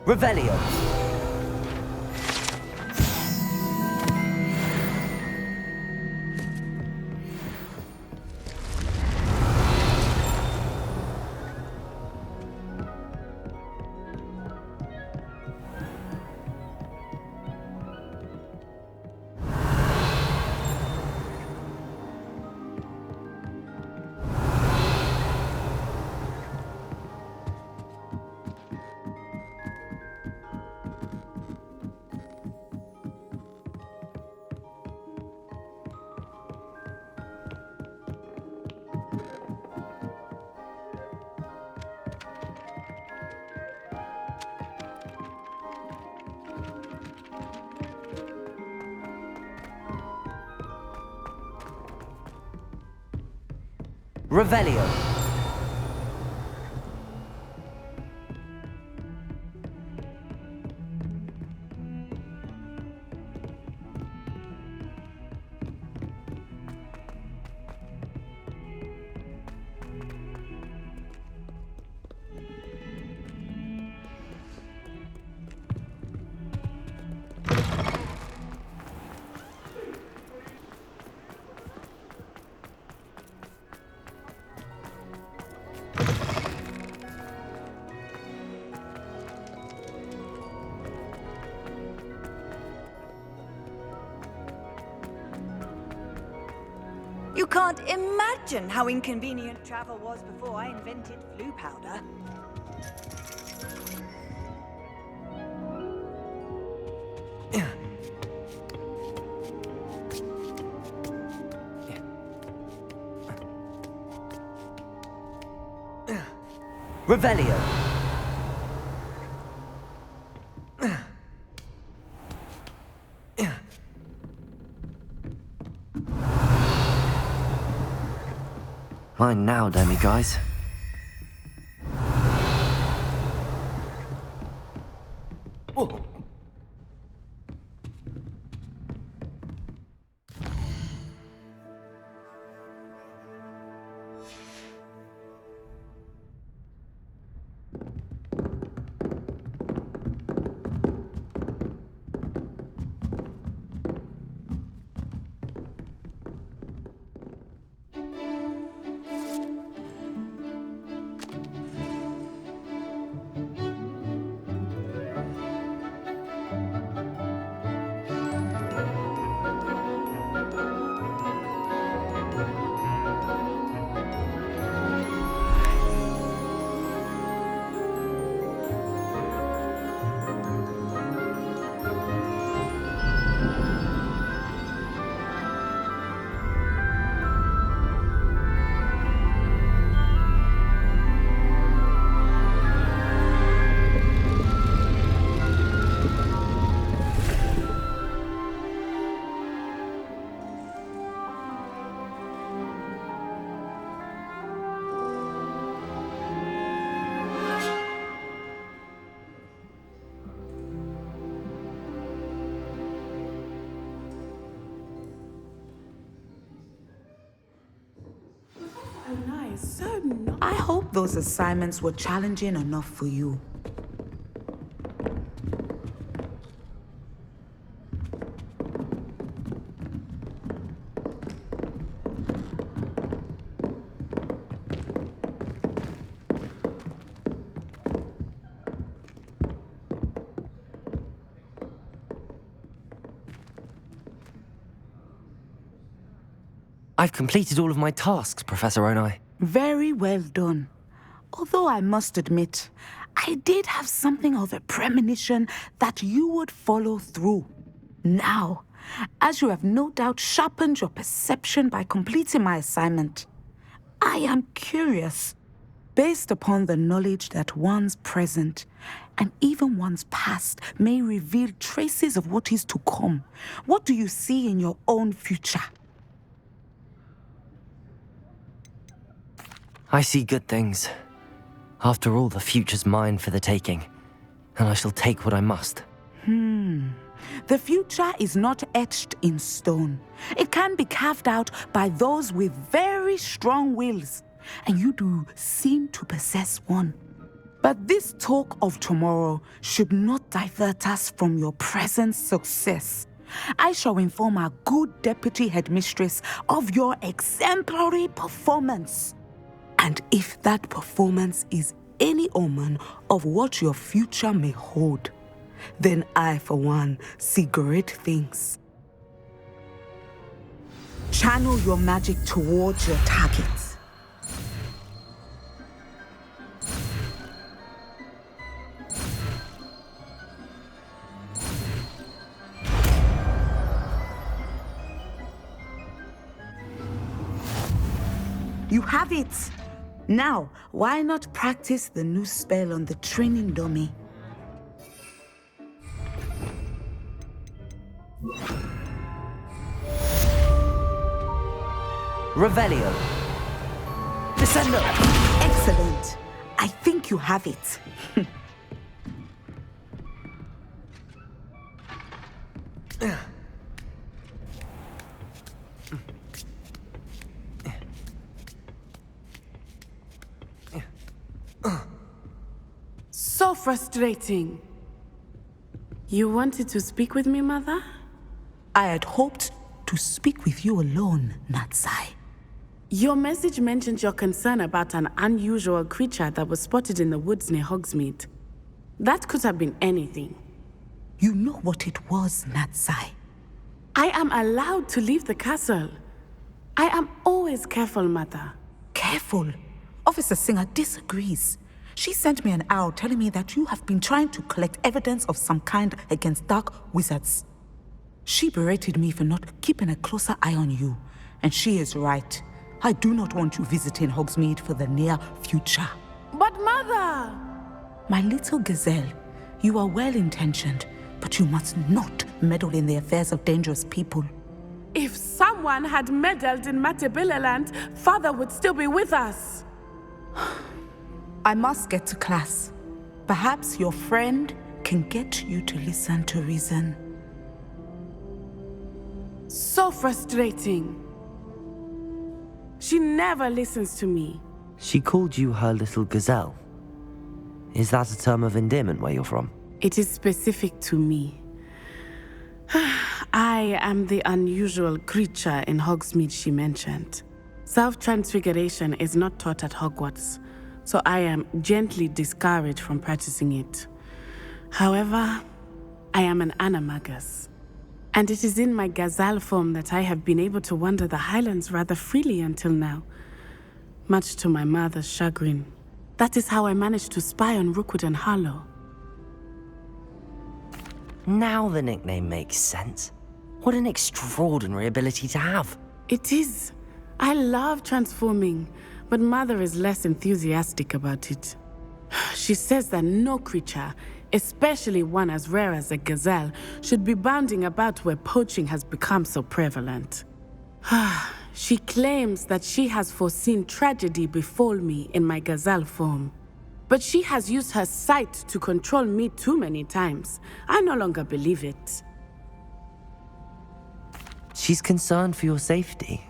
Revelio. Revelio. You can't imagine how inconvenient travel was before I invented flu powder. Revelio. Mine now, demiguise. Oh. So nice. I hope those assignments were challenging enough for you. I've completed all of my tasks, Professor Onai. Very well done. Although I must admit, I did have something of a premonition that you would follow through. Now, as you have no doubt sharpened your perception by completing my assignment, I am curious, based upon the knowledge that one's present and even one's past may reveal traces of what is to come. What do you see in your own future? I see good things. After all, the future's mine for the taking, and I shall take what I must. The future is not etched in stone. It can be carved out by those with very strong wills, and you do seem to possess one. But this talk of tomorrow should not divert us from your present success. I shall inform our good deputy headmistress of your exemplary performance. And if that performance is any omen of what your future may hold, then I, for one, see great things. Channel your magic towards your targets. You have it! Now, why not practice the new spell on the training dummy? Revelio. Descendo. Excellent. I think you have it. So frustrating. You wanted to speak with me, Mother? I had hoped to speak with you alone, Natsai. Your message mentioned your concern about an unusual creature that was spotted in the woods near Hogsmeade. That could have been anything. You know what it was, Natsai. I am allowed to leave the castle. I am always careful, Mother. Careful. Officer Singer disagrees. She sent me an owl telling me that you have been trying to collect evidence of some kind against dark wizards. She berated me for not keeping a closer eye on you, and she is right. I do not want you visiting Hogsmeade for the near future. But Mother! My little gazelle, you are well-intentioned, but you must not meddle in the affairs of dangerous people. If someone had meddled in Matabeleland, Father would still be with us. I must get to class. Perhaps your friend can get you to listen to reason. So frustrating. She never listens to me. She called you her little gazelle. Is that a term of endearment where you're from? It is specific to me. I am the unusual creature in Hogsmeade she mentioned. Self-transfiguration is not taught at Hogwarts, so I am gently discouraged from practicing it. However, I am an animagus, and it is in my gazelle form that I have been able to wander the Highlands rather freely until now, much to my mother's chagrin. That is how I managed to spy on Rookwood and Harlow. Now the nickname makes sense. What an extraordinary ability to have. It is. I love transforming, but Mother is less enthusiastic about it. She says that no creature, especially one as rare as a gazelle, should be bounding about where poaching has become so prevalent. She claims that she has foreseen tragedy befall me in my gazelle form. But she has used her sight to control me too many times. I no longer believe it. She's concerned for your safety.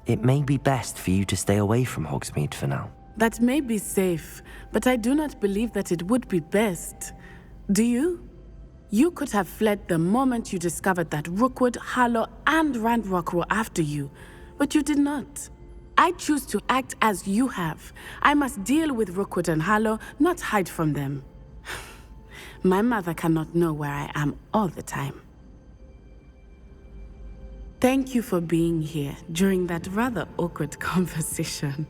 It may be best for you to stay away from Hogsmeade for now. That may be safe, but I do not believe that it would be best. Do you? You could have fled the moment you discovered that Rookwood, Harlow, and Randrock were after you, but you did not. I choose to act as you have. I must deal with Rookwood and Harlow, not hide from them. My mother cannot know where I am all the time. Thank you for being here during that rather awkward conversation.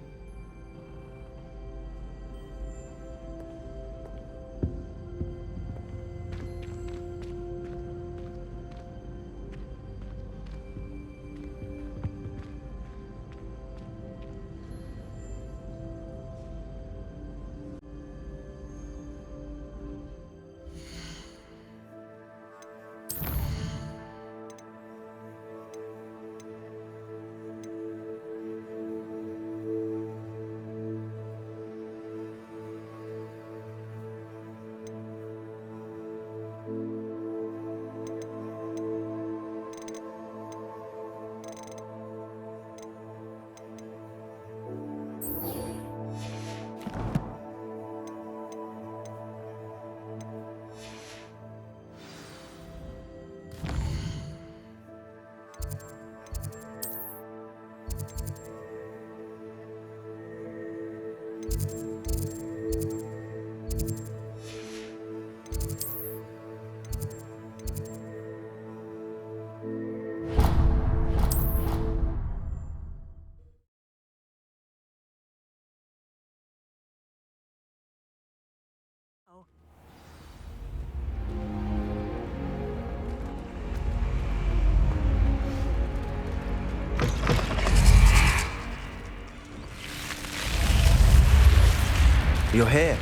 You're here.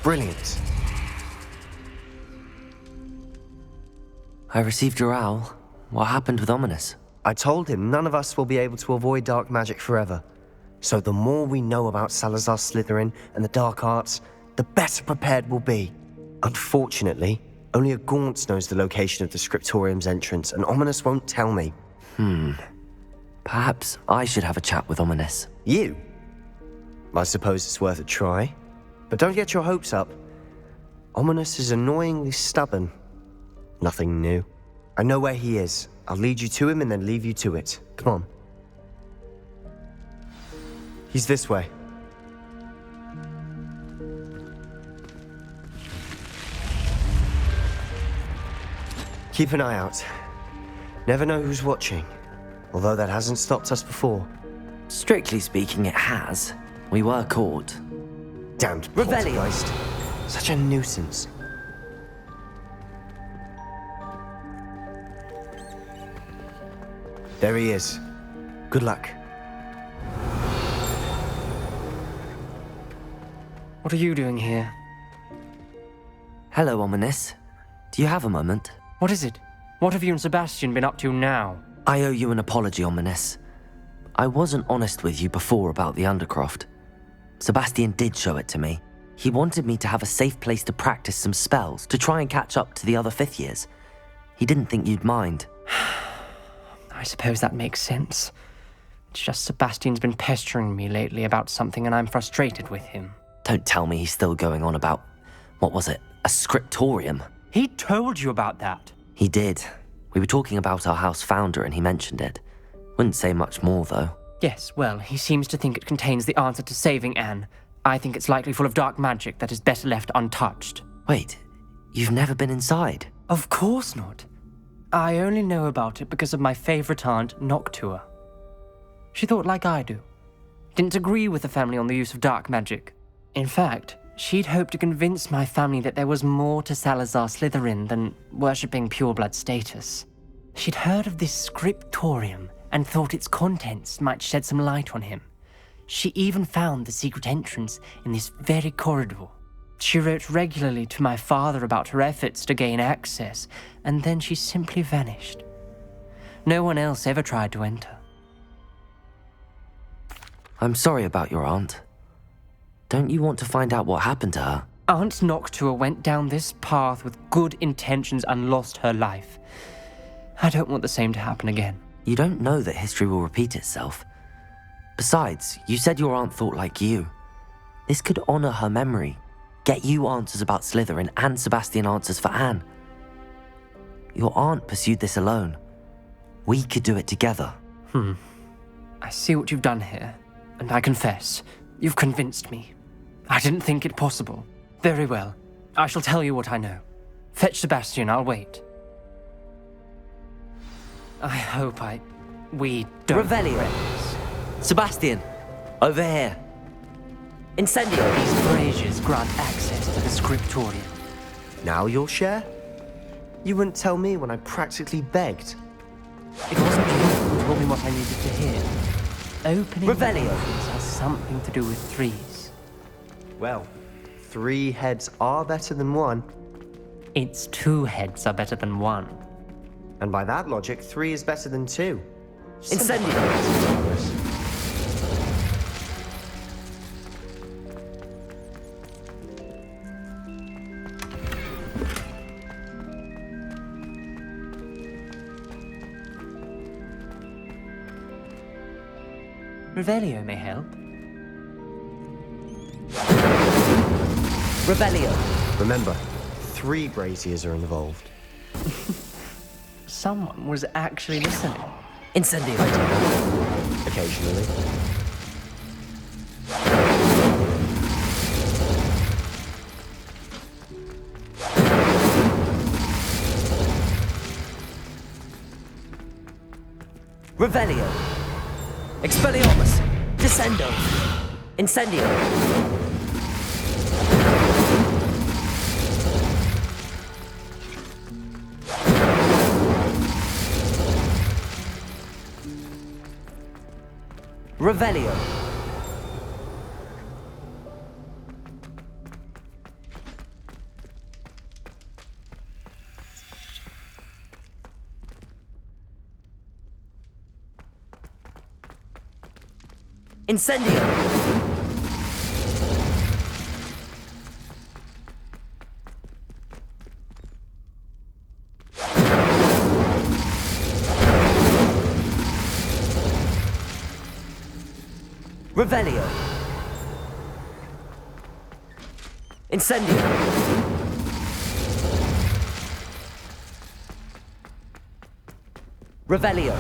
Brilliant. I received your owl. What happened with Ominous? I told him none of us will be able to avoid dark magic forever. So the more we know about Salazar Slytherin and the dark arts, the better prepared we'll be. Unfortunately, only a Gaunt knows the location of the Scriptorium's entrance, and Ominous won't tell me. Perhaps I should have a chat with Ominous. You? I suppose it's worth a try. But don't get your hopes up. Ominous is annoyingly stubborn. Nothing new. I know where he is. I'll lead you to him and then leave you to it. Come on. He's this way. Keep an eye out. Never know who's watching. Although that hasn't stopped us before. Strictly speaking, it has. We were caught. Damned Revelio. poltergeist. Such a nuisance. There he is. Good luck. What are you doing here? Hello, Ominous. Do you have a moment? What is it? What have you and Sebastian been up to now? I owe you an apology, Ominous. I wasn't honest with you before about the Undercroft. Sebastian did show it to me. He wanted me to have a safe place to practice some spells, to try and catch up to the other fifth years. He didn't think you'd mind. I suppose that makes sense. It's just Sebastian's been pestering me lately about something and I'm frustrated with him. Don't tell me he's still going on about, what was it, a scriptorium? He told you about that. He did. We were talking about our house founder and he mentioned it. Wouldn't say much more, though. Yes, well, he seems to think it contains the answer to saving Anne. I think it's likely full of dark magic that is better left untouched. Wait, you've never been inside? Of course not. I only know about it because of my favorite aunt, Noctua. She thought like I do. Didn't agree with the family on the use of dark magic. In fact, she'd hoped to convince my family that there was more to Salazar Slytherin than worshipping pureblood status. She'd heard of this scriptorium and thought its contents might shed some light on him. She even found the secret entrance in this very corridor. She wrote regularly to my father about her efforts to gain access, and then she simply vanished. No one else ever tried to enter. I'm sorry about your aunt. Don't you want to find out what happened to her? Aunt Noctua went down this path with good intentions and lost her life. I don't want the same to happen again. You don't know that history will repeat itself. Besides, you said your aunt thought like you. This could honor her memory. Get you answers about Slytherin and Sebastian answers for Anne. Your aunt pursued this alone. We could do it together. I see what you've done here, and I confess, you've convinced me. I didn't think it possible. Very well. I shall tell you what I know. Fetch Sebastian, I'll wait. I hope we don't... Revelio. Sebastian, over here. Incendio. These braziers grant access to the scriptorium. Now you'll share? You wouldn't tell me when I practically begged. It wasn't you who told me what I needed to hear. Opening Revelio. the has something to do with threes. Well, 3 heads are better than 1. Its 2 heads are better than 1. And by that logic, 3 is better than 2. Incendio. Revelio may help. Revelio. Remember, 3 braziers are involved. Someone was actually listening. Incendio. Occasionally. Revelio. Expelliarmus. Descendo. Incendio. Revelio. Incendio! Revelio! Incendio! Revelio!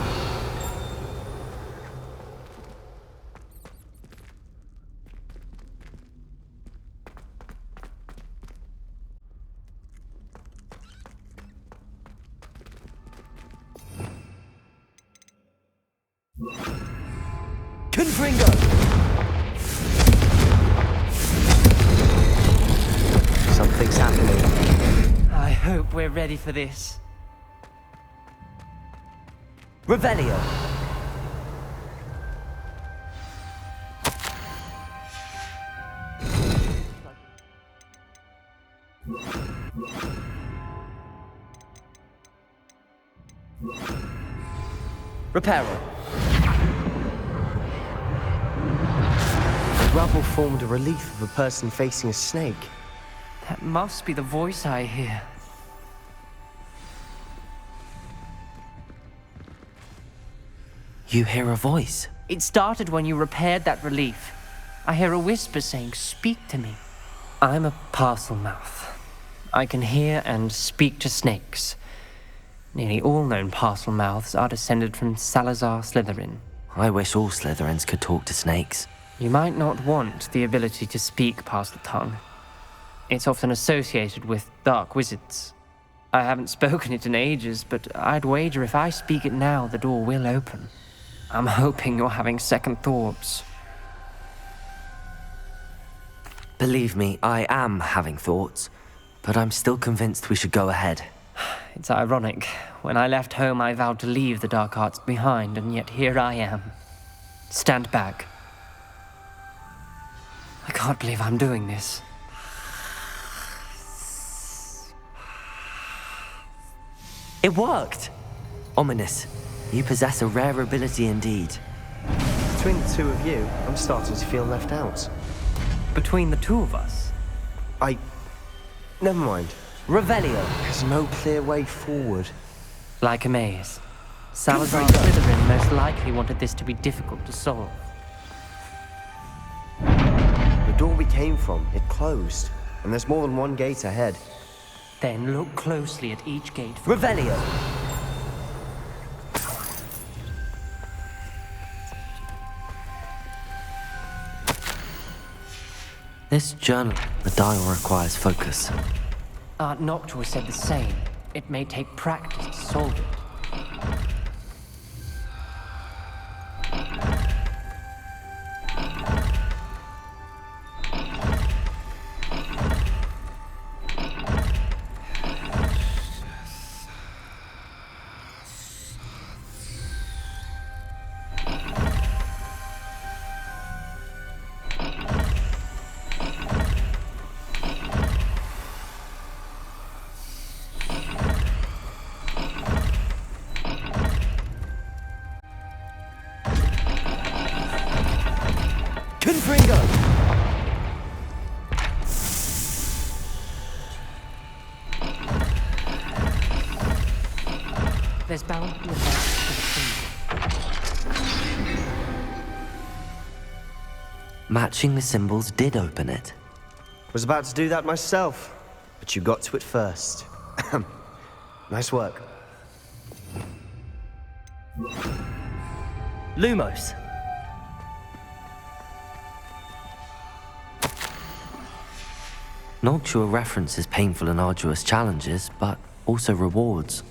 Confringo! Something's happening. I hope we're ready for this. Revelio! Reparo! The rubble formed a relief of a person facing a snake. That must be the voice I hear. You hear a voice. It started when you repaired that relief. I hear a whisper saying, "Speak to me." I'm a parcel mouth. I can hear and speak to snakes. Nearly all known parcel mouths are descended from Salazar Slytherin. I wish all Slytherins could talk to snakes. You might not want the ability to speak parcel tongue. It's often associated with dark wizards. I haven't spoken it in ages, but I'd wager if I speak it now, the door will open. I'm hoping you're having second thoughts. Believe me, I am having thoughts, but I'm still convinced we should go ahead. It's ironic. When I left home, I vowed to leave the dark arts behind, and yet here I am. Stand back. I can't believe I'm doing this. It worked! Ominous. You possess a rare ability indeed. Between the two of you, I'm starting to feel left out. Between the two of us, Never mind. Revelio! There's no clear way forward. like a maze, Salazar Slytherin most likely wanted this to be difficult to solve. The door we came from, it closed. And there's more than one gate ahead. Then look closely at each gate. Revelio! This journal, the dial requires focus. Aunt Noctua said the same. It may take practice to solve it. There's bound to be a Matching the symbols did open it. Was about to do that myself, but you got to it first. Nice work. Lumos! Noctua references painful and arduous challenges, but also rewards.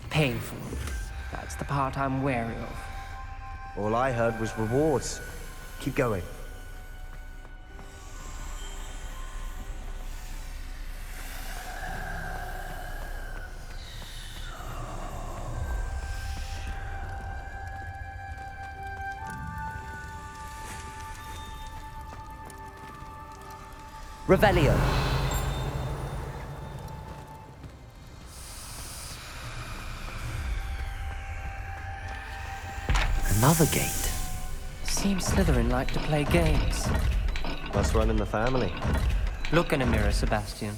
painful. That's the part I'm wary of. All I heard was rewards. Keep going. Revelio! Another gate. seems Slytherin like to play games. Must run in the family. Look in a mirror, Sebastian.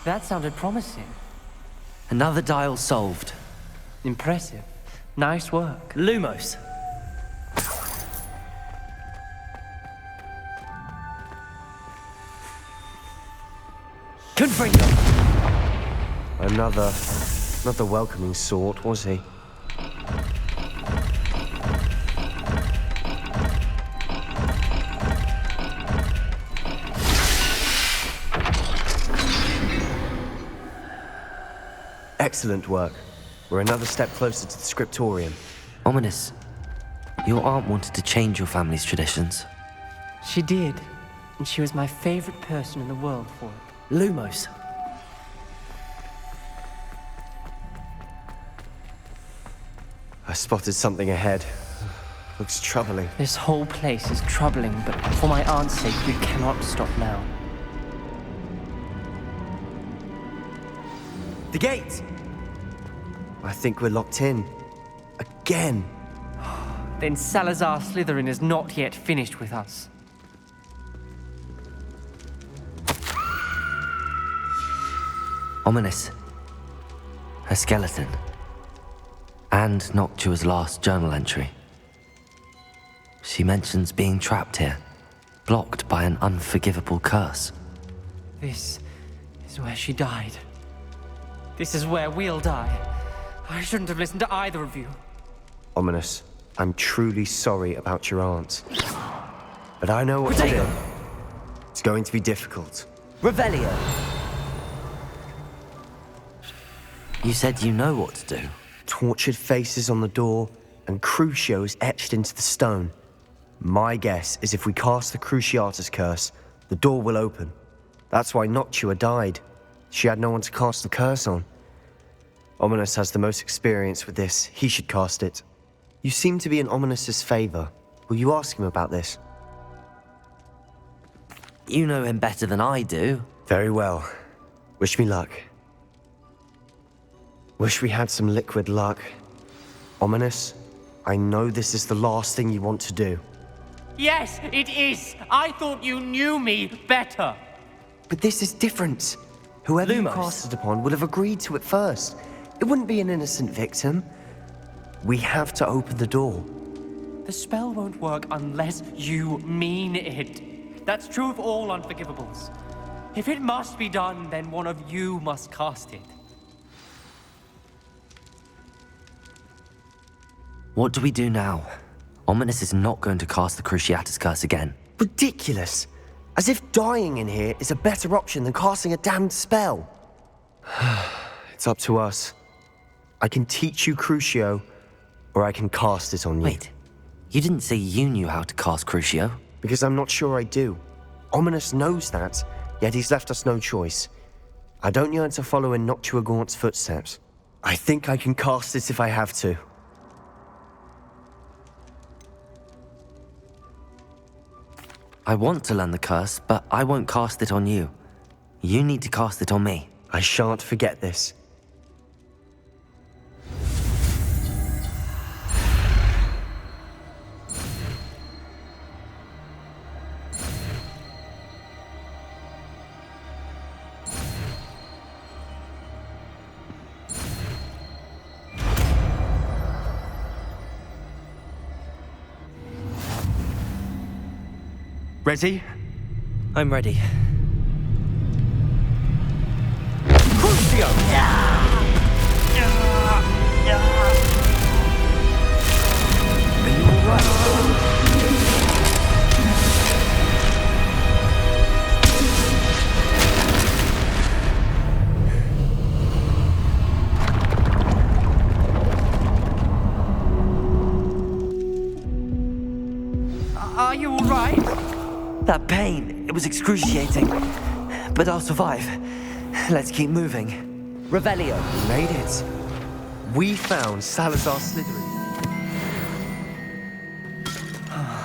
That sounded promising. Another dial solved. Impressive. Nice work. Lumos. Confringo. Another. Not the welcoming sort, was he? Excellent work. We're another step closer to the scriptorium. Ominous. Your aunt wanted to change your family's traditions. She did, and she was my favorite person in the world for it. Lumos. I spotted something ahead. Looks troubling. This whole place is troubling, but for my aunt's sake, we cannot stop now. The gate! I think we're locked in. Again. Then Salazar Slytherin is not yet finished with us. Ominous. A skeleton. And Noctua's last journal entry. She mentions being trapped here, blocked by an unforgivable curse. This is where she died. This is where we'll die. I shouldn't have listened to either of you. Ominous, I'm truly sorry about your aunt. But I know what to do. It's going to be difficult. Revelio. You said you know what to do. Tortured faces on the door and Crucios etched into the stone. My guess is if we cast the Cruciatus curse, the door will open. That's why Noctua died. She had no one to cast the curse on. Ominous has the most experience with this. He should cast it. You seem to be in Ominous's favor. Will you ask him about this? You know him better than I do. Very well. Wish me luck. Wish we had some liquid luck. Ominous, I know this is the last thing you want to do. Yes, it is. I thought you knew me better. But this is different. Whoever you Lumos. cast it upon would have agreed to it first. It wouldn't be an innocent victim. We have to open the door. The spell won't work unless you mean it. That's true of all unforgivables. If it must be done, then one of you must cast it. What do we do now? Ominous is not going to cast the Cruciatus curse again. Ridiculous. As if dying in here is a better option than casting a damned spell. It's up to us. I can teach you Crucio, or I can cast it on you. Wait, you didn't say you knew how to cast Crucio? Because I'm not sure I do. Ominous knows that, yet he's left us no choice. I don't yearn to follow in Noctua Gaunt's footsteps. I think I can cast it if I have to. I want to learn the curse, but I won't cast it on you. You need to cast it on me. I shan't forget this. Ready? I'm ready. Are you all right? That pain, it was excruciating. But I'll survive. Let's keep moving. Revelio. We made it. We found Salazar Slytherin.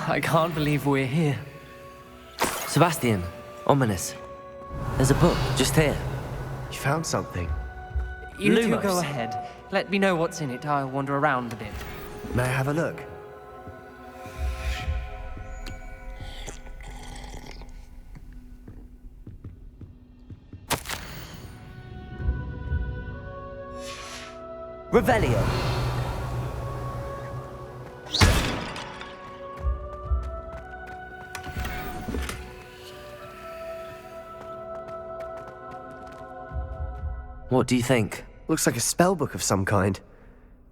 I can't believe we're here. Sebastian, ominous. There's a book just here. You found something. You two Lumos. go ahead. Let me know what's in it. I'll wander around a bit. May I have a look? Revelio. What do you think? Looks like a spellbook of some kind.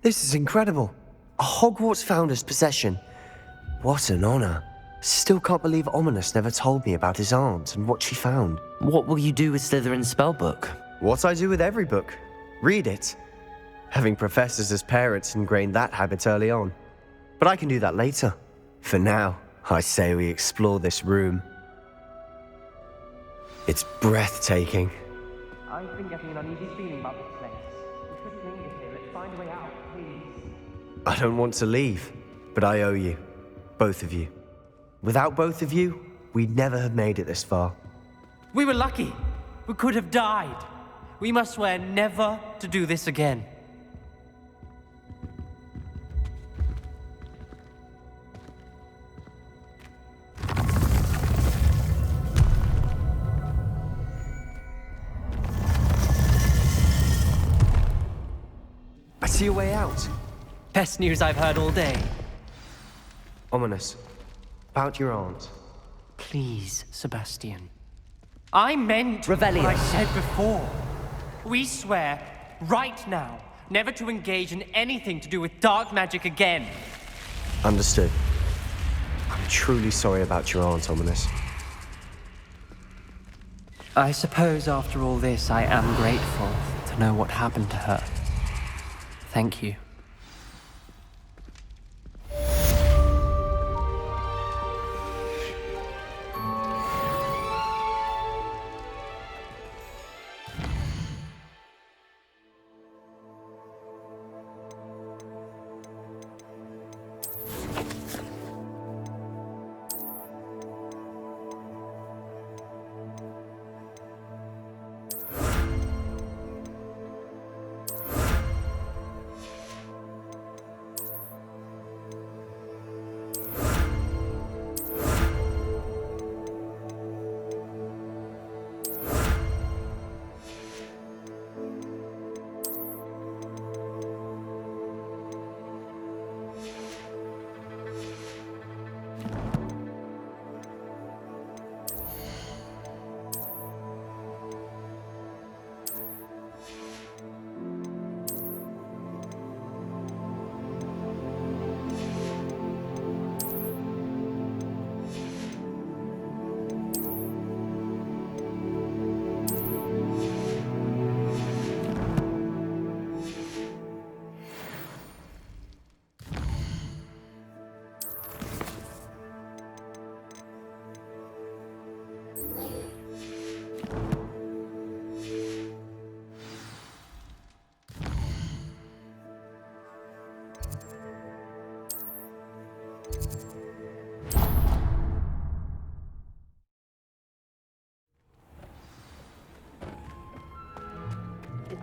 This is incredible. A Hogwarts founder's possession. What an honor. Still can't believe Ominous never told me about his aunt and what she found. What will you do with Slytherin's spellbook? What I do with every book. Read it. Having professors as parents ingrained that habit early on. But I can do that later. For now, I say we explore this room. It's breathtaking. I've been getting an uneasy feeling about this place. We shouldn't linger here. Let's find a way out, please. I don't want to leave, but I owe you. Both of you. Without both of you, we'd never have made it this far. We were lucky. We could have died. We must swear never to do this again. I see a way out. Best news I've heard all day. Ominous. About your aunt. Please, Sebastian. I meant Revelio. what I said before. We swear, right now, never to engage in anything to do with dark magic again. Understood. I'm truly sorry about your aunt, Ominous. I suppose after all this, I am grateful to know what happened to her. Thank you.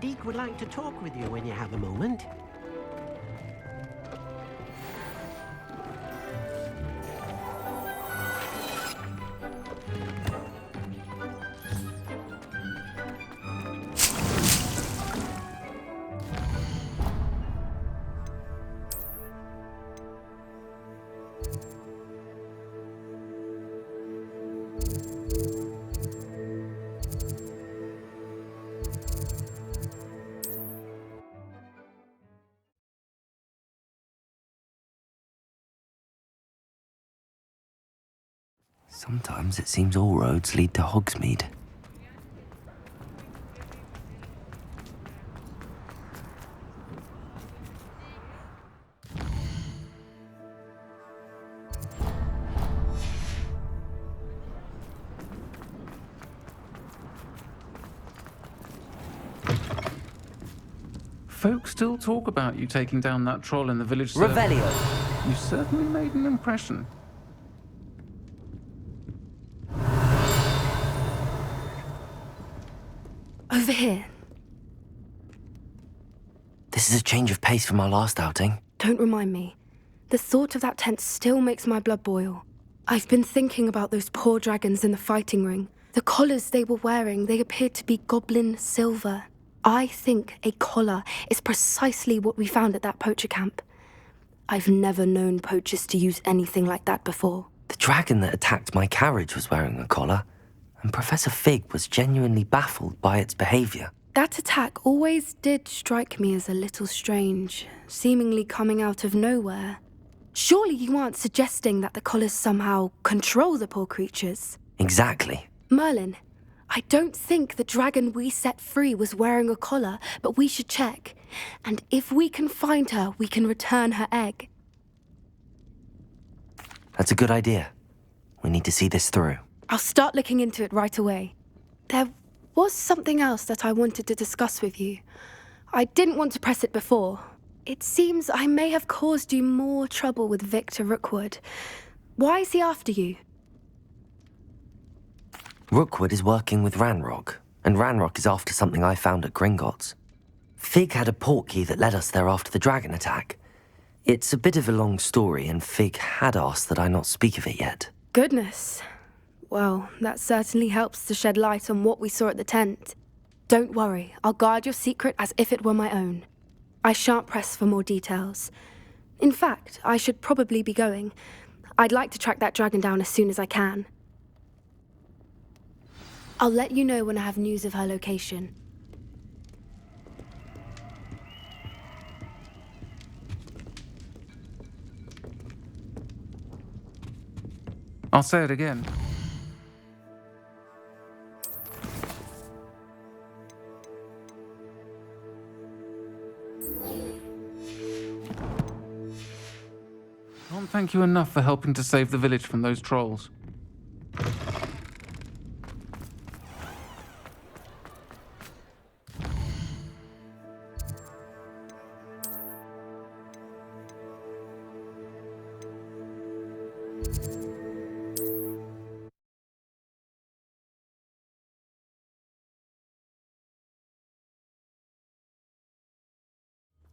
Deke would like to talk with you when you have a moment. Sometimes it seems all roads lead to Hogsmeade. folk still talk about you taking down that troll in the village. Revelio. You certainly made an impression. Over here. This is a change of pace from our last outing. Don't remind me. The thought of that tent still makes my blood boil. I've been thinking about those poor dragons in the fighting ring. The collars they were wearing, they appeared to be goblin silver. I think a collar is precisely what we found at that poacher camp. I've never known poachers to use anything like that before. The dragon that attacked my carriage was wearing a collar, and Professor Fig was genuinely baffled by its behavior. That attack always did strike me as a little strange, seemingly coming out of nowhere. Surely you aren't suggesting that the collars somehow control the poor creatures? Exactly. Merlin, I don't think the dragon we set free was wearing a collar, but we should check. And if we can find her, we can return her egg. That's a good idea. We need to see this through. I'll start looking into it right away. There was something else that I wanted to discuss with you. I didn't want to press it before. It seems I may have caused you more trouble with Victor Rookwood. Why is he after you? Rookwood is working with Ranrock, and Ranrock is after something I found at Gringotts. Fig had a portkey that led us there after the dragon attack. It's a bit of a long story, and Fig had asked that I not speak of it yet. Goodness. Well, that certainly helps to shed light on what we saw at the tent. Don't worry, I'll guard your secret as if it were my own. I shan't press for more details. In fact, I should probably be going. I'd like to track that dragon down as soon as I can. I'll let you know when I have news of her location. I'll say it again. Can't thank you enough for helping to save the village from those trolls.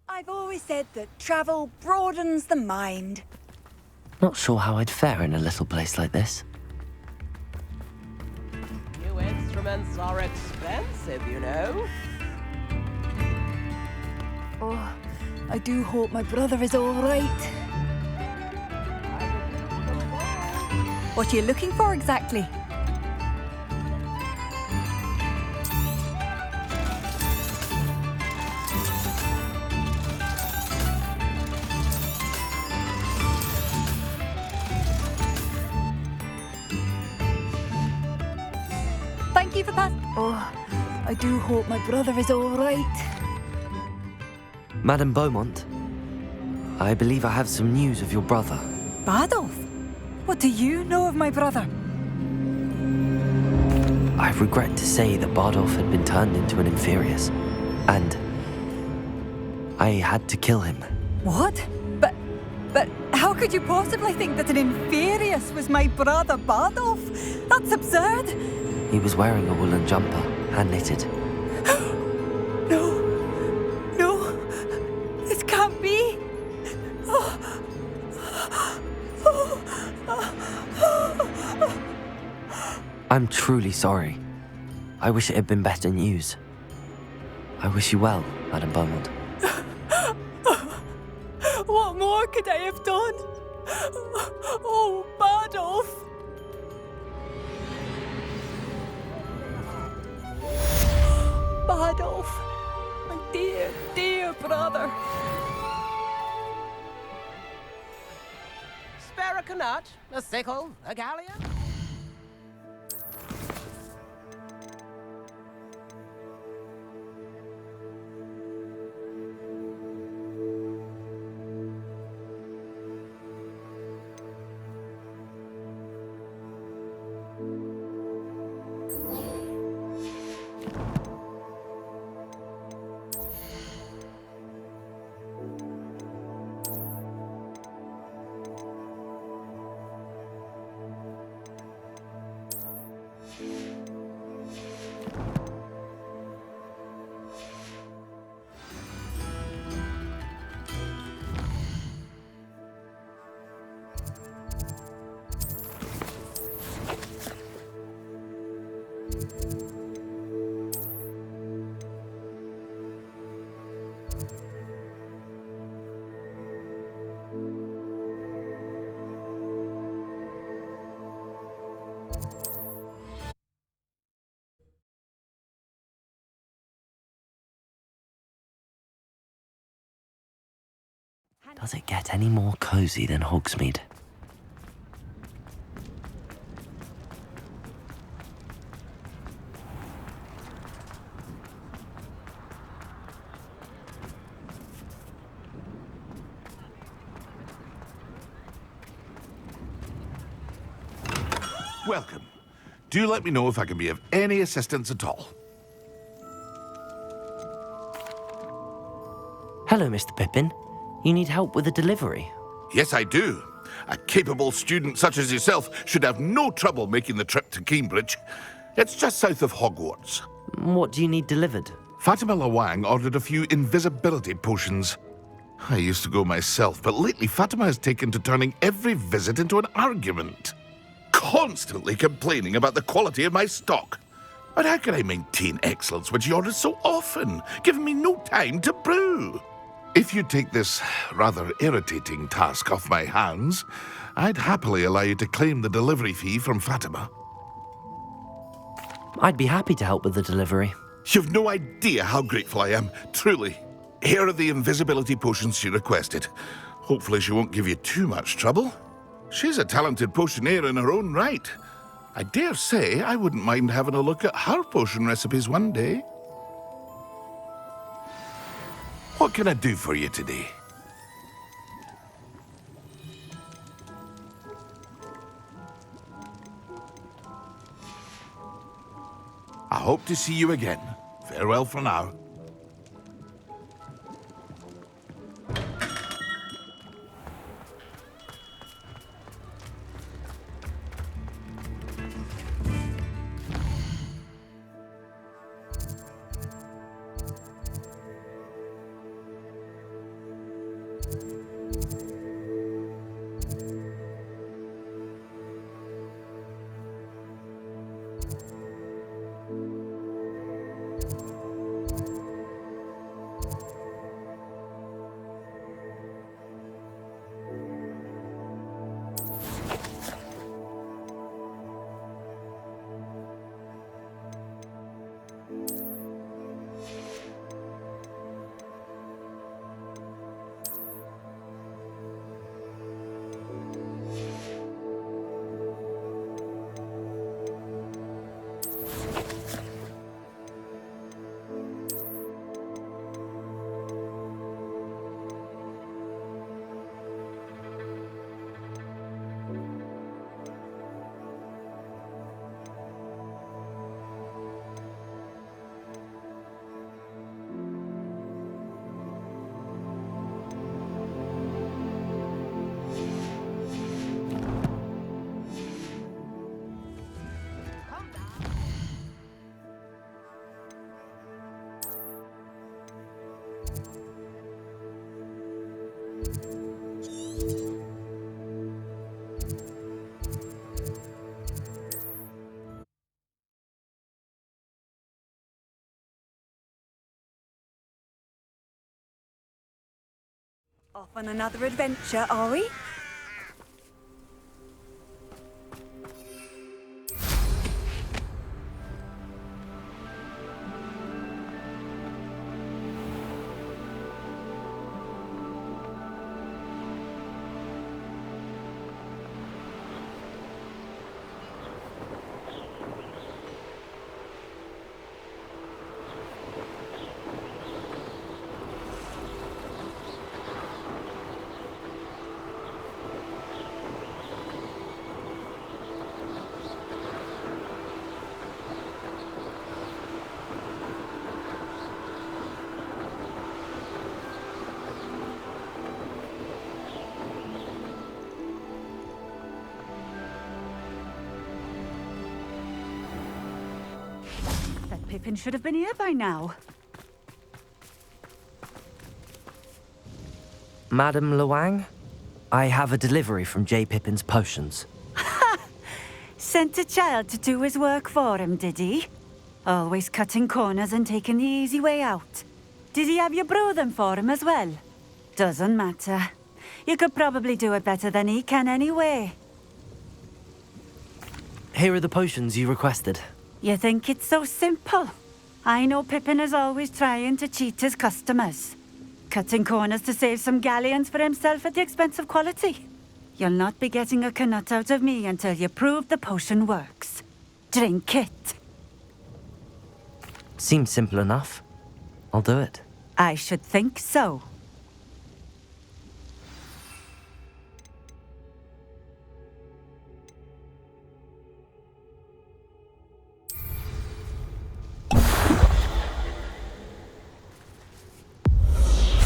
I've always said that travel broadens the mind. Not sure how I'd fare in a little place like this. New instruments are expensive, you know. Oh, I do hope my brother is all right. What are you looking for exactly? Thank you for Oh, I do hope my brother is all right. Madame Beaumont, I believe I have some news of your brother. Badolf? What do you know of my brother? I regret to say that Bardolph had been turned into an Inferius, and I had to kill him. What? But how could you possibly think that an Inferius was my brother Bardolph? That's absurd. He was wearing a woolen jumper, hand-knitted. No, this can't be. I'm truly sorry. I wish it had been better news. I wish you well, Madame Beaumont. What more could I have done? Oh, Bardolph. Bardolph, my dear, dear brother. Spare a canut, a sickle, a galleon. Does it get any more cozy than Hogsmeade? Welcome. Do let me know if I can be of any assistance at all. Hello, Mr. Pippin. You need help with a delivery? Yes, I do. A capable student such as yourself should have no trouble making the trip to Cambridge. It's just south of Hogwarts. What do you need delivered? Fatima Lawang ordered a few invisibility potions. I used to go myself, but lately Fatima has taken to turning every visit into an argument. Constantly complaining about the quality of my stock. But how can I maintain excellence when she orders so often, giving me no time to brew? If you take this rather irritating task off my hands, I'd happily allow you to claim the delivery fee from Fatima. I'd be happy to help with the delivery. You've no idea how grateful I am, truly. Here are the invisibility potions she requested. Hopefully she won't give you too much trouble. She's a talented potioneer in her own right. I dare say I wouldn't mind having a look at her potion recipes one day. What can I do for you today? I hope to see you again. Farewell for now. Off on another adventure, are we? Pippin should have been here by now. Madam Lawang, I have a delivery from J. Pippin's potions. Sent a child to do his work for him, did he? Always cutting corners and taking the easy way out. Did he have you brew them for him as well? Doesn't matter. You could probably do it better than he can anyway. Here are the potions you requested. You think it's so simple? I know Pippin is always trying to cheat his customers. Cutting corners to save some galleons for himself at the expense of quality. You'll not be getting a canut out of me until you prove the potion works. Drink it. Seems simple enough. I'll do it. I should think so.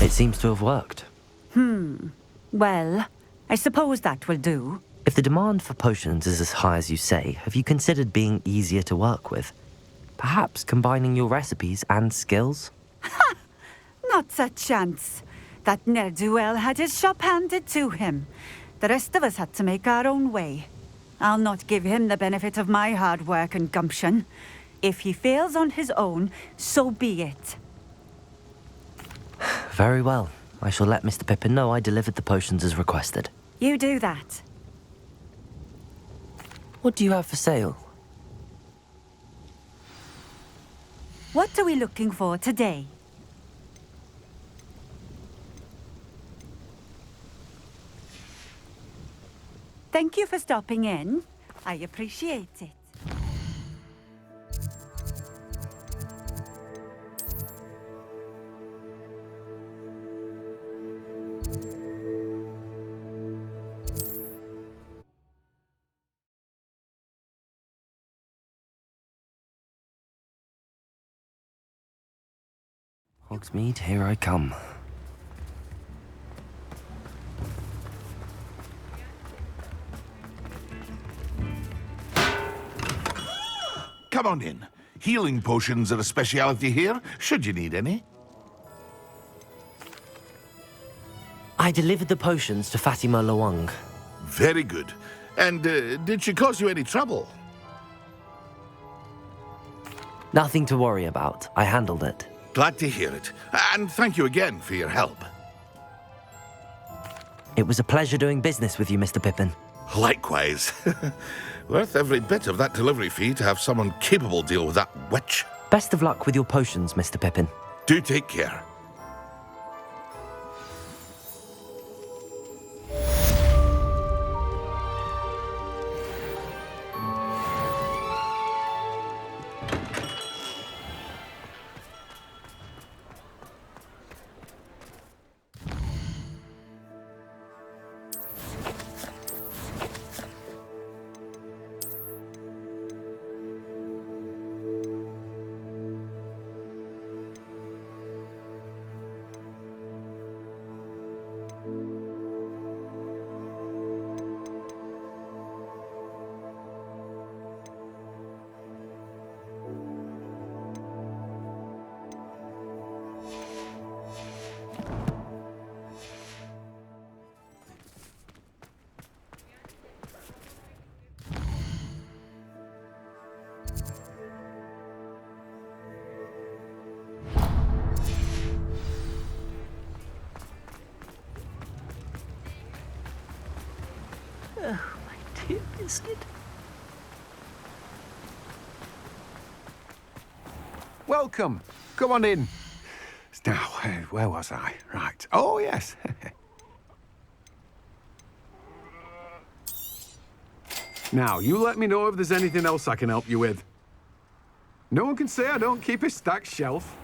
It seems to have worked. Well, I suppose that will do. If the demand for potions is as high as you say, have you considered being easier to work with? Perhaps combining your recipes and skills? Not a chance. That ne'er-do-well had his shop handed to him. The rest of us had to make our own way. I'll not give him the benefit of my hard work and gumption. If he fails on his own, so be it. Very well. I shall let Mr. Pippin know I delivered the potions as requested. You do that. What do you have for sale? What are we looking for today? Thank you for stopping in. I appreciate it. Hogsmeade, here I come. Come on in. Healing potions are a speciality here, should you need any. I delivered the potions to Fatima Lawang. Very good. And did she cause you any trouble? Nothing to worry about. I handled it. Glad to hear it. And thank you again for your help. It was a pleasure doing business with you, Mr. Pippin. Likewise. Worth every bit of that delivery fee to have someone capable deal with that witch. Best of luck with your potions, Mr. Pippin. Do take care. Oh, my dear biscuit. Welcome. Come on in. Now, where was I? Right. Oh, yes. Now, you let me know if there's anything else I can help you with. No one can say I don't keep a stacked shelf.